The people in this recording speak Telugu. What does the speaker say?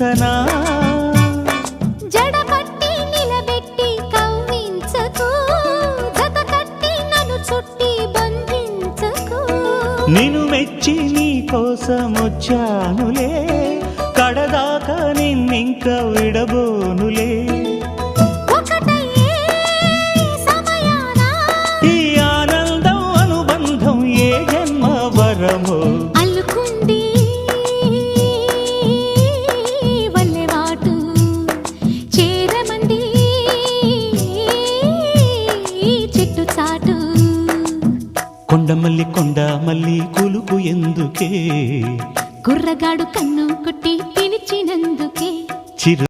ఊహించనా జడపట్టి నిలబెట్టి కవ్వించకు జత కట్టి నన్ను చుట్టి బంధించకు నిన్ను మెచ్చి నీ కోసం వచ్చానులే కడదాకా నిన్నింక విడబోనులే అల్లుకుంది వల్లెవాటు చేరమంది చెట్టు చాటు కొండ మల్లి కులుకు ఎందుకే కుర్రగాడు కన్ను కొట్టి పిలిచినందుకే